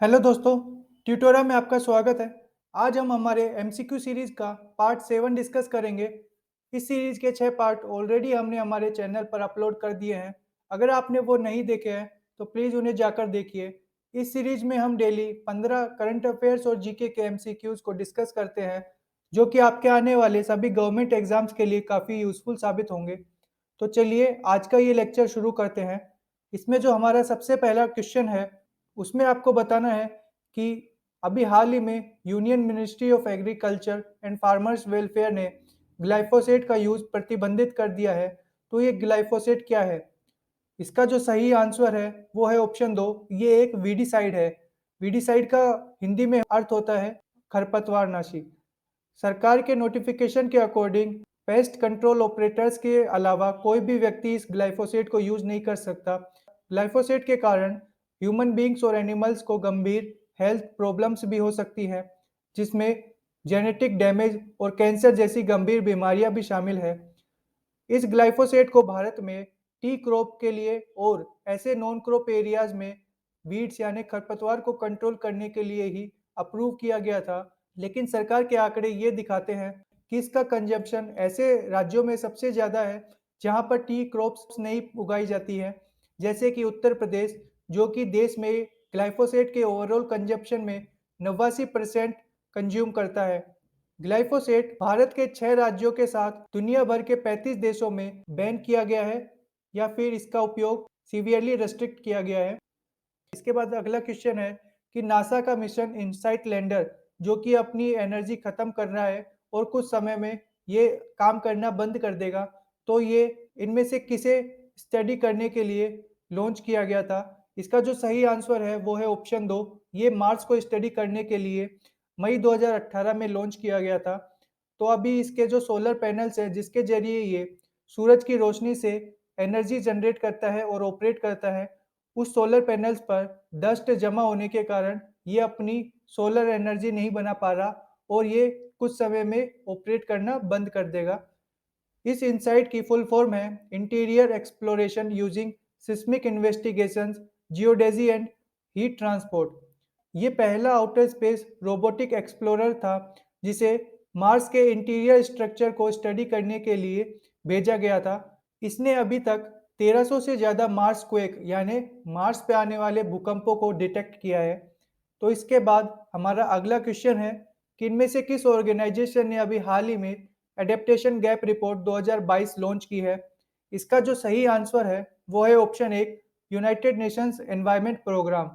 Hello दोस्तों, ट्यूटोरिया में आपका स्वागत है। आज हम हमारे एमसीक्यू सीरीज का पार्ट 7 डिस्कस करेंगे। इस सीरीज के 6 पार्ट ऑलरेडी हमने हमारे चैनल पर अपलोड कर दिए हैं। अगर आपने वो नहीं देखे हैं तो प्लीज़ उन्हें जाकर देखिए। इस सीरीज में हम डेली 15 करंट अफेयर्स और जीके के एमसीक्यूज को डिस्कस करते हैं, जो कि आपके आने वाले सभी गवर्नमेंट एग्जाम्स के लिए काफ़ी यूजफुल साबित होंगे। तो चलिए आज का ये लेक्चर शुरू करते हैं। इसमें जो हमारा सबसे पहला क्वेश्चन है, उसमें आपको बताना है कि अभी हाल ही में union ministry of agriculture and farmers welfare ने ग्लाइफोसेट का यूज प्रतिबंधित कर दिया है। तो ये ग्लाइफोसेट क्या है? इसका जो सही आंसर है वो है ऑप्शन 2, ये एक वीडीसाइड है। वीडीसाइड का हिंदी में अर्थ होता है खरपतवारनाशी। सरकार के नोटिफिकेशन के अकॉर्डिंग पेस्ट कंट्रोल ऑपरेटर्स के अलावा कोई भी व्यक्ति इस ग्लाइफोसेट को यूज नहीं कर सकता। ग्लाइफोसेट के कारण ह्यूमन बींग्स और एनिमल्स को गंभीर हेल्थ प्रॉब्लम्स भी हो सकती है, जिसमें जेनेटिक डैमेज और कैंसर जैसी गंभीर बीमारियां भी शामिल है। इस ग्लाइफोसेट को भारत में टी क्रॉप के लिए और ऐसे नॉन क्रॉप एरियाज में वीड्स यानी खरपतवार को कंट्रोल करने के लिए ही अप्रूव किया गया था। लेकिन सरकार के आंकड़े ये दिखाते हैं कि इसका कंजप्शन ऐसे राज्यों में सबसे ज़्यादा है जहां पर टी क्रॉप्स नहीं उगाई जाती है, जैसे कि उत्तर प्रदेश, जो कि देश में ग्लाइफोसेट के ओवरऑल कंजप्शन में 89% कंज्यूम करता है। ग्लाइफोसेट भारत के 6 राज्यों के साथ दुनिया भर के 35 देशों में बैन किया गया है या फिर इसका उपयोग सीवियरली रेस्ट्रिक्ट किया गया है। इसके बाद अगला क्वेश्चन है कि नासा का मिशन इनसाइट लैंडर, जो कि अपनी एनर्जी खत्म कर रहा है और कुछ समय में ये काम करना बंद कर देगा, तो ये इनमें से किसे स्टडी करने के लिए लॉन्च किया गया था? इसका जो सही आंसर है वो है ऑप्शन 2, ये मार्स को स्टडी करने के लिए मई 2018 में लॉन्च किया गया था। तो अभी इसके जो सोलर पैनल्स हैं, जिसके ज़रिए ये सूरज की रोशनी से एनर्जी जनरेट करता है और ऑपरेट करता है, उस सोलर पैनल्स पर डस्ट जमा होने के कारण ये अपनी सोलर एनर्जी नहीं बना पा रहा और ये कुछ समय में ऑपरेट करना बंद कर देगा। इस इनसाइट की फुल फॉर्म है interior exploration using seismic investigations, geodesy and heat transport. ये पहला आउटर स्पेस रोबोटिक एक्सप्लोरर था जिसे मार्स के इंटीरियर स्ट्रक्चर को स्टडी करने के लिए भेजा गया था। इसने अभी तक 1300 से ज़्यादा मार्स क्वेक यानी मार्स पे आने वाले भूकंपों को डिटेक्ट किया है। तो इसके बाद हमारा अगला क्वेश्चन है कि इनमें से किस ऑर्गेनाइजेशन ने अभी हाल ही में एडेप्टेशन गैप रिपोर्ट 2022 लॉन्च की है? इसका जो सही आंसर है वो है option 1, United Nations Environment Programme.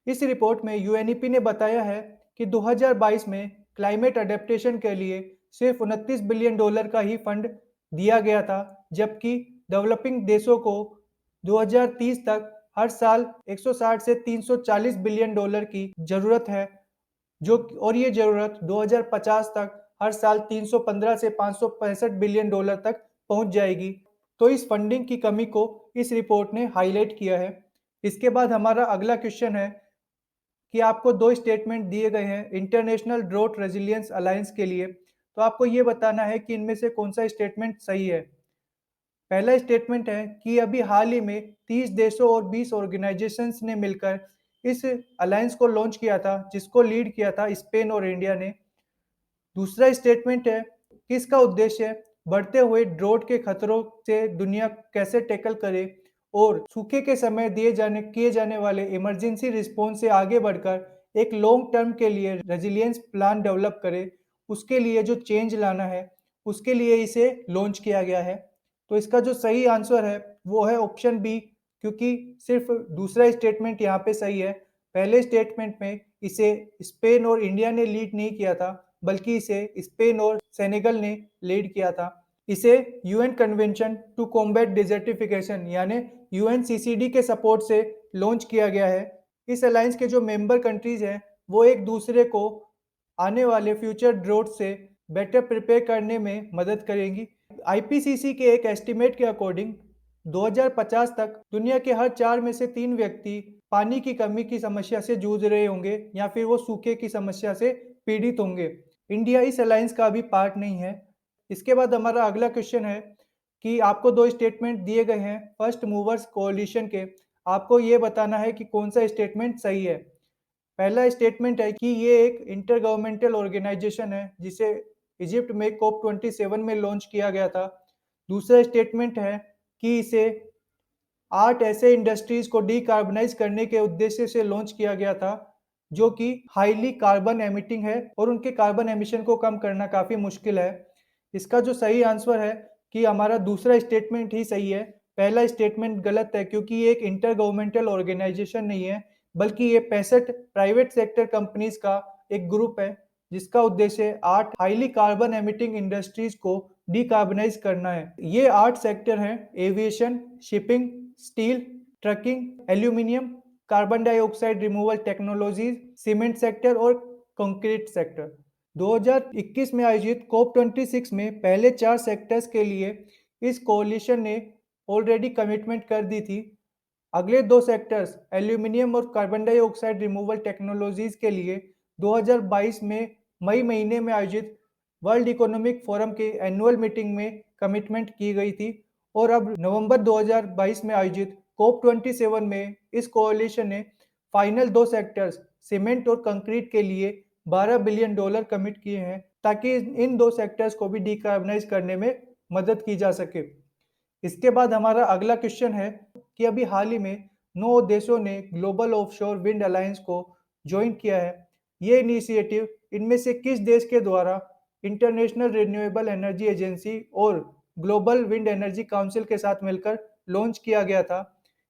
इस रिपोर्ट में यूएनईपी ने बताया है कि 2022 में क्लाइमेट अडेप्टेशन के लिए सिर्फ 29 बिलियन डॉलर का ही फंड दिया गया था, जबकि डेवलपिंग देशों को 2030 तक हर साल 160 से 340 बिलियन डॉलर की जरूरत है, जो और ये जरूरत 2050 तक हर साल 315 से 565 बिलियन डॉलर तक पहुंच जाएगी। तो इस फंडिंग की कमी को इस रिपोर्ट ने हाईलाइट किया है। इसके बाद हमारा अगला क्वेश्चन है कि आपको 2 स्टेटमेंट दिए गए हैं इंटरनेशनल ड्रोट रेजिलियंस अलायंस के लिए। तो आपको ये बताना है कि इनमें से कौन-सा स्टेटमेंट सही है। पहला स्टेटमेंट है कि अभी हाल ही में 30 देशों और 20 ऑर्गेनाइजेशंस ने मिलकर इस अलायंस को लॉन्च किया था, जिसको लीड किया था स्पेन और इंडिया ने। दूसरा स्टेटमेंट है कि इसका उद्देश्य बढ़ते हुए ड्रोट के खतरों से दुनिया कैसे टैकल करे और सूखे के समय किए जाने वाले इमरजेंसी रिस्पॉन्स से आगे बढ़कर एक लॉन्ग टर्म के लिए रेजिलियंस प्लान डेवलप करे। उसके लिए जो चेंज लाना है, उसके लिए इसे लॉन्च किया गया है। तो इसका जो सही आंसर है वो है ऑप्शन बी, क्योंकि सिर्फ दूसरा स्टेटमेंट यहाँ पे सही है। पहले स्टेटमेंट में इसे स्पेन और इंडिया ने लीड नहीं किया था, बल्कि इसे स्पेन और सेनेगल ने लीड किया था। इसे UN Convention to Combat Desertification यानी यूएनसीसीडी के सपोर्ट से लॉन्च किया गया है। इस अलायंस के जो मेंबर कंट्रीज हैं वो एक दूसरे को आने वाले फ्यूचर ड्रोट से बेटर प्रिपेयर करने में मदद करेंगी। आईपीसीसी के एक एस्टिमेट के अकॉर्डिंग 2050 तक दुनिया के हर 4 में से 3 व्यक्ति पानी की कमी की समस्या से जूझ रहे होंगे या फिर वो सूखे की समस्या से पीड़ित होंगे। इंडिया इस अलायंस का भी पार्ट नहीं है। इसके बाद हमारा अगला क्वेश्चन है कि आपको 2 स्टेटमेंट दिए गए हैं फर्स्ट मूवर्स कोalition के। आपको ये बताना है कि कौन सा स्टेटमेंट सही है। पहला स्टेटमेंट है कि ये एक इंटर गवर्नमेंटल ऑर्गेनाइजेशन है जिसे इजिप्ट में COP 27 में लॉन्च किया गया था। दूसरा स्टेटमेंट है कि इसे 8 ऐसे इंडस्ट्रीज को डीकार्बोनाइज करने के उद्देश्य से लॉन्च किया गया था जो कि हाईली कार्बन एमिटिंग है और उनके कार्बन एमिशन को कम करना काफ़ी मुश्किल है। इसका जो सही आंसर है कि हमारा दूसरा स्टेटमेंट ही सही है। पहला स्टेटमेंट गलत है क्योंकि ये एक इंटर गवर्नमेंटल ऑर्गेनाइजेशन नहीं है, बल्कि ये 65 प्राइवेट सेक्टर कंपनीज का एक ग्रुप है जिसका उद्देश्य 8 हाईली कार्बन एमिटिंग इंडस्ट्रीज को डीकार्बोनाइज करना है। ये 8 सेक्टर हैं: aviation, shipping, steel, trucking, aluminium, carbon dioxide removal technologies, cement sector और कंक्रीट सेक्टर। 2021 में आयोजित COP26 में पहले 4 सेक्टर्स के लिए इस कोalition ने ऑलरेडी कमिटमेंट कर दी थी। अगले 2 सेक्टर्स एल्यूमिनियम और कार्बन डाइऑक्साइड रिमूवल टेक्नोलॉजीज के लिए 2022 में मई महीने में आयोजित वर्ल्ड इकोनॉमिक फोरम के एनुअल मीटिंग में कमिटमेंट की गई थी और अब नवंबर 2022 में आयोजित COP27 में इस कोalition ने फाइनल 2 सेक्टर्स सीमेंट और कंक्रीट के लिए $12 बिलियन कमिट किए हैं ताकि इन 2 सेक्टर्स को भी डीकार्बोनाइज करने में मदद की जा सके। इसके बाद हमारा अगला क्वेश्चन है कि अभी हाल ही में 9 देशों ने ग्लोबल ऑफशोर विंड अलायंस को ज्वाइन किया है। ये इनिशिएटिव इनमें से किस देश के द्वारा इंटरनेशनल रिन्यूएबल एनर्जी एजेंसी और ग्लोबल विंड एनर्जी काउंसिल के साथ मिलकर लॉन्च किया गया था?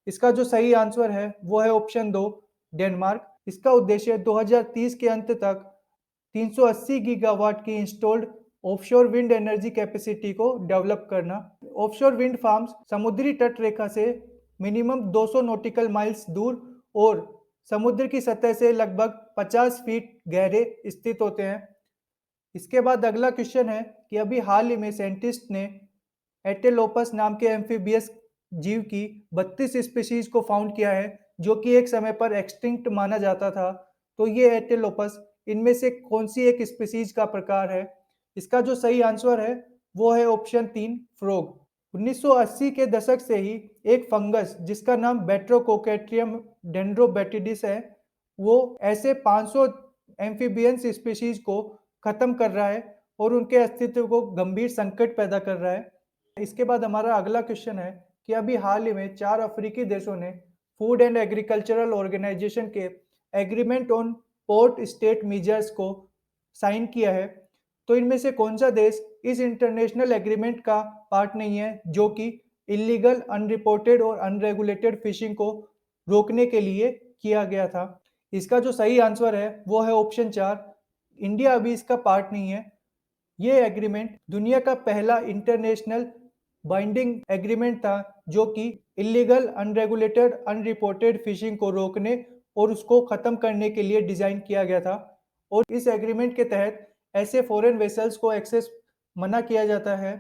इसका जो सही आंसर है वो है ऑप्शन 2, डेनमार्क। इसका उद्देश्य 2030 के अंत तक 380 गीगावाट की installed offshore wind energy capacity को डेवलप करना। ऑफशोर विंड फार्म्स समुद्री तट रेखा से मिनिमम 200 नॉटिकल माइल्स दूर और समुद्र की सतह से लगभग 50 फीट गहरे स्थित होते हैं। इसके बाद अगला क्वेश्चन है कि अभी हाल ही में साइंटिस्ट ने एटेलोपस नाम के एम्फीबियस जीव की 32 स्पीशीज को फाउंड किया है जो कि एक समय पर एक्सटिंक्ट माना जाता था। तो ये एटेलोपस इनमें से कौन सी एक स्पीशीज का प्रकार है? इसका जो सही आंसर है वो है ऑप्शन 3, फ्रॉग। 1980 के दशक से ही एक फंगस जिसका नाम बैट्रोकोकेट्रियम डेंड्रोबैटिडिस है, वो ऐसे 500 एम्फीबियंस स्पीशीज को खत्म कर रहा है और उनके अस्तित्व को गंभीर संकट पैदा कर रहा है। इसके बाद हमारा अगला क्वेश्चन है कि अभी हाल ही में 4 अफ्रीकी देशों ने फूड एंड एग्रीकल्चरल ऑर्गेनाइजेशन के agreement on port state measures को साइन किया है। तो इनमें से कौन सा देश इस इंटरनेशनल एग्रीमेंट का पार्ट नहीं है जो कि इलीगल, अनरिपोर्टेड और अनरेगुलेटेड फिशिंग को रोकने के लिए किया गया था? इसका जो सही आंसर है वो है ऑप्शन 4, इंडिया अभी इसका पार्ट नहीं है। ये एग्रीमेंट दुनिया का पहला इंटरनेशनल बाइंडिंग एग्रीमेंट था जो कि इलीगल, अनरेगुलेटेड, अनरिपोर्टेड फिशिंग को रोकने और उसको खत्म करने के लिए डिजाइन किया गया था। और इस एग्रीमेंट के तहत ऐसे फॉरेन वेसल्स को एक्सेस मना किया जाता है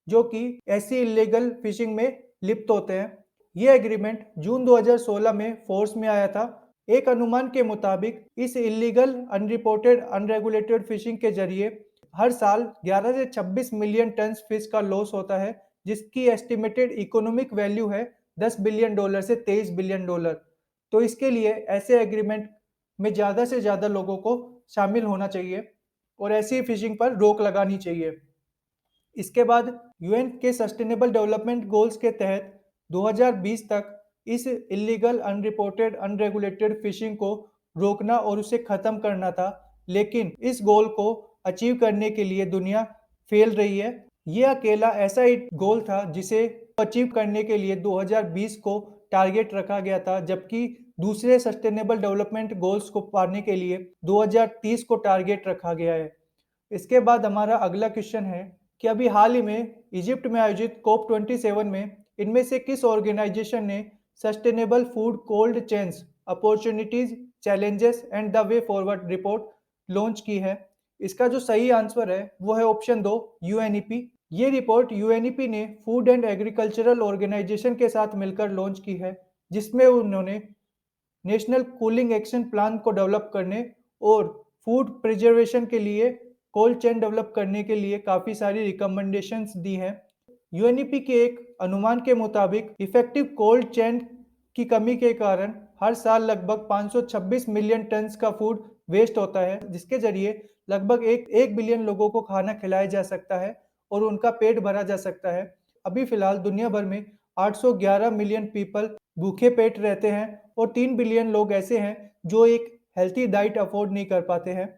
जो कि ऐसी इलीगल फिशिंग में लिप्त होते हैं। ये एग्रीमेंट जून 2016 में फोर्स में आया था। एक अनुमान के मुताबिक इस इलीगल, अनरिपोर्टेड, अनरेगुलेटेड फिशिंग के जरिए हर साल 11 से 26 मिलियन टन फिश का लॉस होता है जिसकी एस्टिमेटेड इकोनॉमिक वैल्यू है $10 बिलियन से $23 बिलियन। तो इसके लिए ऐसे एग्रीमेंट में ज़्यादा से ज़्यादा लोगों को शामिल होना चाहिए और ऐसी फिशिंग पर रोक लगानी चाहिए। इसके बाद यूएन के सस्टेनेबल डेवलपमेंट गोल्स के तहत 2020 तक इस इलीगल, अनरिपोर्टेड, अनरेगुलेटेड फिशिंग को रोकना और उसे खत्म करना था, लेकिन इस गोल को अचीव करने के लिए दुनिया फेल रही है। ये अकेला ऐसा एक गोल था जिसे अचीव करने के लिए 2020 को टारगेट रखा गया था, जबकि दूसरे सस्टेनेबल डेवलपमेंट गोल्स को पाने के लिए 2030 को टारगेट रखा गया है। इसके बाद हमारा अगला क्वेश्चन है कि अभी हाल ही में इजिप्ट में आयोजित COP27 में इनमें से किस ऑर्गेनाइजेशन ने sustainable food cold chains opportunities, challenges and the way forward report launch की है? इसका जो सही आंसर है वो है ऑप्शन 2, यूएनईपी। ये रिपोर्ट यूएनईपी ने फूड एंड एग्रीकल्चरल ऑर्गेनाइजेशन के साथ मिलकर लॉन्च की है, जिसमें उन्होंने नेशनल कूलिंग एक्शन प्लान को डेवलप करने और फूड प्रिजर्वेशन के लिए कोल्ड चेन डेवलप करने के लिए काफ़ी सारी रिकमेंडेशंस दी हैं। यूएनईपी के एक अनुमान के मुताबिक इफेक्टिव कोल्ड चेन की कमी के कारण हर साल लगभग 526 मिलियन टन्स का फूड वेस्ट होता है, जिसके ज़रिए लगभग 1 बिलियन लोगों को खाना खिलाया जा सकता है और उनका पेट भरा जा सकता है। अभी फ़िलहाल दुनिया भर में 811 मिलियन पीपल भूखे पेट रहते हैं और 3 बिलियन लोग ऐसे हैं जो एक हेल्थी डाइट अफ़ोर्ड नहीं कर पाते हैं।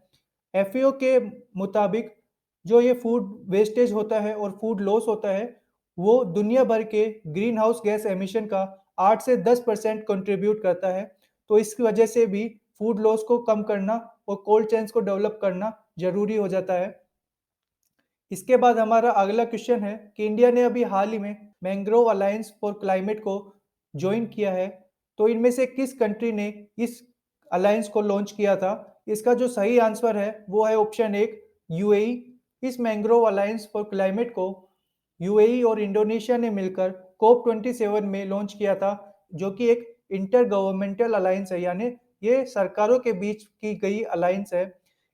एफएओ के मुताबिक जो ये फूड वेस्टेज होता है और फूड लॉस होता है, वो दुनिया भर के ग्रीन हाउस गैस एमिशन का 8 से 10% कंट्रीब्यूट करता है। तो इसकी वजह से भी फूड लॉस को कम करना और कोल्ड चेन्स को डेवलप करना ज़रूरी हो जाता है। इसके बाद हमारा अगला क्वेश्चन है कि इंडिया ने अभी हाल ही में मैंग्रोव अलायंस फॉर क्लाइमेट को जॉइन किया है। तो इनमें से किस कंट्री ने इस अलायंस को लॉन्च किया था? इसका जो सही आंसर है वो है ऑप्शन 1 यूएई। इस मैंग्रोव अलायंस फॉर क्लाइमेट को यूएई और इंडोनेशिया ने मिलकर कोप 27 में लॉन्च किया था, जो कि एक इंटर गवर्नमेंटल अलायंस है, यानी ये सरकारों के बीच की गई अलायंस है।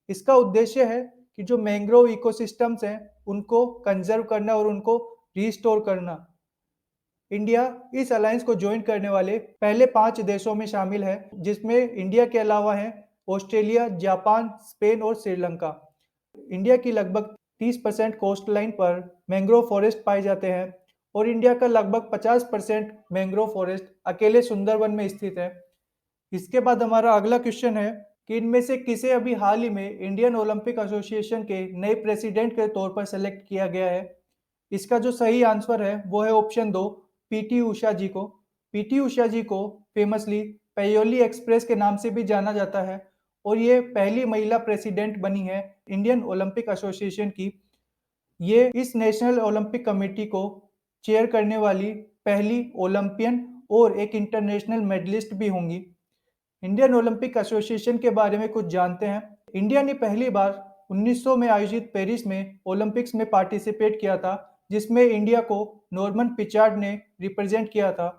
इसका उद्देश्य है कि जो मैंग्रोव इकोसिस्टम्स हैं, उनको कंज़र्व करना और उनको रिस्टोर करना। इंडिया इस अलायंस को जॉइन करने वाले पहले 5 देशों में शामिल है, जिसमें इंडिया के अलावा हैं ऑस्ट्रेलिया, जापान, स्पेन और श्रीलंका। इंडिया की लगभग 30% कोस्टलाइन पर मैंग्रोव फॉरेस्ट पाए जाते हैं और इंडिया का लगभग 50% मैंग्रोव फॉरेस्ट अकेले सुंदरवन में स्थित है। इसके बाद हमारा अगला क्वेश्चन है कि इनमें से किसे अभी हाल ही में इंडियन ओलंपिक एसोसिएशन के नए प्रेसिडेंट के तौर पर सेलेक्ट किया गया है? इसका जो सही आंसर है वो है ऑप्शन 2 पीटी उषा जी को। पीटी उषा जी को फेमसली पैयोली एक्सप्रेस के नाम से भी जाना जाता है और ये पहली महिला प्रेसिडेंट बनी है इंडियन ओलंपिक एसोसिएशन की। ये इस नेशनल ओलंपिक कमेटी को चेयर करने वाली पहली ओलंपियन और एक इंटरनेशनल मेडलिस्ट भी होंगी। इंडियन ओलंपिक एसोसिएशन के बारे में कुछ जानते हैं। इंडिया ने पहली बार 1900 में आयोजित पेरिस में ओलंपिक्स में पार्टिसिपेट किया था, जिसमें इंडिया को नॉर्मन पिचार्ड ने रिप्रेजेंट किया था।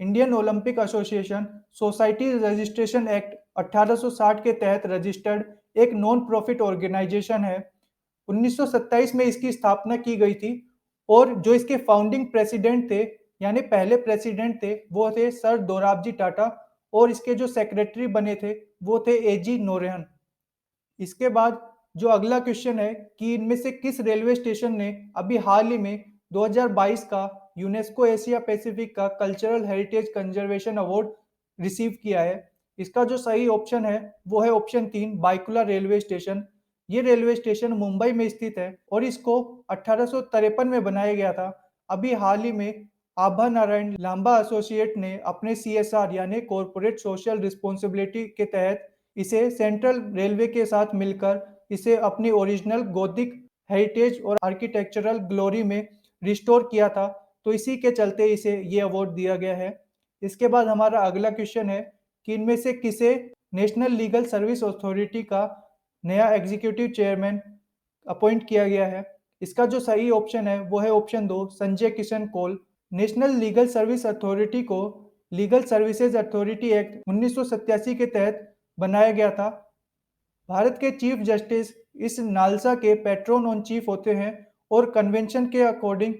Indian Olympic association society registration act 1860 के तहत रजिस्टर्ड एक नॉन प्रॉफिट ऑर्गेनाइजेशन है। 1927 में इसकी स्थापना की गई थी और जो इसके फाउंडिंग प्रेसिडेंट थे, यानी पहले प्रेसिडेंट थे, वो थे सर दोराबजी टाटा और इसके जो सेक्रेटरी बने थे वो थे एजी नोरेहन। इसके बाद जो अगला क्वेश्चन है कि इनमें से किस रेलवे स्टेशन ने अभी हाल ही में 2022 का यूनेस्को एशिया पैसिफिक का cultural heritage conservation award receive किया है? इसका जो सही ऑप्शन है वो है ऑप्शन 3 बायकुला रेलवे स्टेशन। ये रेलवे स्टेशन मुंबई में स्थित है और इसको 1853 में बनाया गया था। अभी हाल ही में आभा नारायण लांबा एसोसिएट ने अपने सीएसआर यानी कॉर्पोरेट सोशल रिस्पॉन्सिबिलिटी के तहत इसे सेंट्रल रेलवे के साथ मिलकर इसे अपनी ओरिजिनल गॉथिक हेरिटेज और आर्किटेक्चरल ग्लोरी में रिस्टोर किया था, तो इसी के चलते इसे ये अवार्ड दिया गया है। इसके बाद हमारा अगला क्वेश्चन है कि इनमें से किसे नेशनल लीगल सर्विस अथॉरिटी का नया एग्जीक्यूटिव चेयरमैन अपॉइंट किया गया है? इसका जो सही ऑप्शन है वो है option 2 Sanjay Kishan Kaul. National legal service authority को लीगल सर्विसेज अथॉरिटी एक्ट 1987 के तहत बनाया गया था। भारत के चीफ जस्टिस इस नालसा के पैट्रोन ऑन चीफ होते हैं और कन्वेंशन के अकॉर्डिंग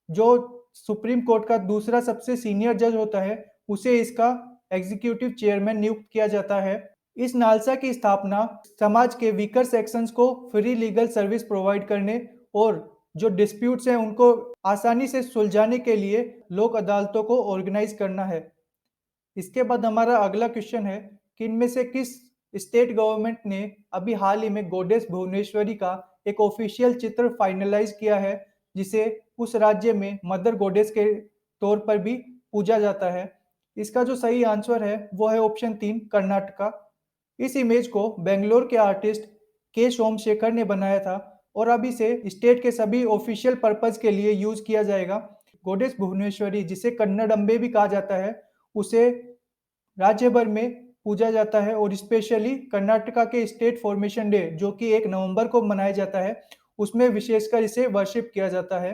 जो सुप्रीम कोर्ट का दूसरा सबसे सीनियर जज होता है, उसे इसका एग्जीक्यूटिव चेयरमैन नियुक्त किया जाता है। इस नालसा की स्थापना समाज के वीकर सेक्शंस को फ्री लीगल सर्विस प्रोवाइड करने और जो डिस्प्यूट्स हैं उनको आसानी से सुलझाने के लिए लोक अदालतों को ऑर्गेनाइज करना है। इसके बाद हमारा अगला क्वेश्चन है कि इनमें से किस स्टेट गवर्नमेंट ने अभी हाल ही में गॉडेस भुवनेश्वरी का एक ऑफिशियल चित्र फाइनलाइज किया है, जिसे उस राज्य में मदर गॉडेस के तौर पर भी पूजा जाता है? इसका जो सही आंसर है वो है ऑप्शन 3 कर्नाटका। इस इमेज को बेंगलोर के आर्टिस्ट के सोमशेखर ने बनाया था और अब इसे स्टेट के सभी ऑफिशियल पर्पज के लिए यूज किया जाएगा। गॉडेस भुवनेश्वरी, जिसे कन्नडम्बे भी कहा जाता है, उसे राज्य भर में पूजा जाता है और स्पेशली कर्नाटका के स्टेट फॉर्मेशन डे जो कि 1 नवंबर को मनाया जाता है, उसमें विशेषकर इसे वर्शिप किया जाता है।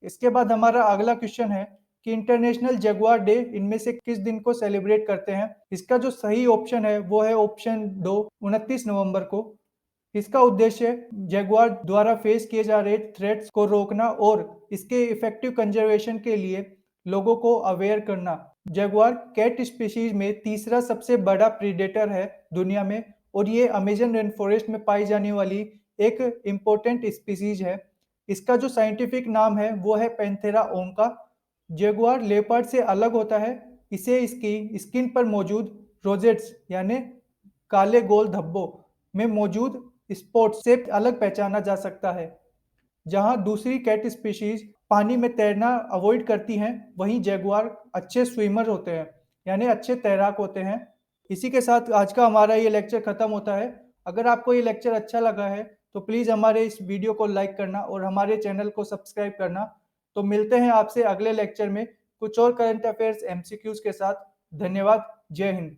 इसके बाद हमारा अगला क्वेश्चन है कि इंटरनेशनल जगुआर डे इनमें से किस दिन को सेलिब्रेट करते हैं? इसका जो सही ऑप्शन है वो है ऑप्शन 2 29 नवंबर को। इसका उद्देश्य जगुआर द्वारा फेस किए जा रहे थ्रेट्स को रोकना और इसके इफेक्टिव कंजर्वेशन के लिए लोगों को अवेयर करना। जगुआर कैट स्पीशीज में तीसरा सबसे बड़ा प्रीडेटर है दुनिया में और ये अमेजन रेन फॉरेस्ट में पाई जाने वाली एक इम्पोर्टेंट स्पीशीज है। इसका जो साइंटिफिक नाम है वो है पैंथेरा ओंका। जगुआर लेपर्ड से अलग होता है। इसे इसकी स्किन पर मौजूद रोजेट्स यानी काले गोल धब्बों में मौजूद स्पॉट्स से अलग पहचाना जा सकता है। जहां दूसरी कैट स्पीशीज पानी में तैरना अवॉइड करती हैं, वहीं जैगुआर अच्छे स्विमर होते हैं, यानी अच्छे तैराक होते हैं। इसी के साथ आज का हमारा ये लेक्चर खत्म होता है। अगर आपको ये लेक्चर अच्छा लगा है तो प्लीज़ हमारे इस वीडियो को लाइक करना और हमारे चैनल को सब्सक्राइब करना। तो मिलते हैं आपसे अगले लेक्चर में कुछ और करंट अफेयर्स एमसीक्यूज के साथ। धन्यवाद। जय हिंद।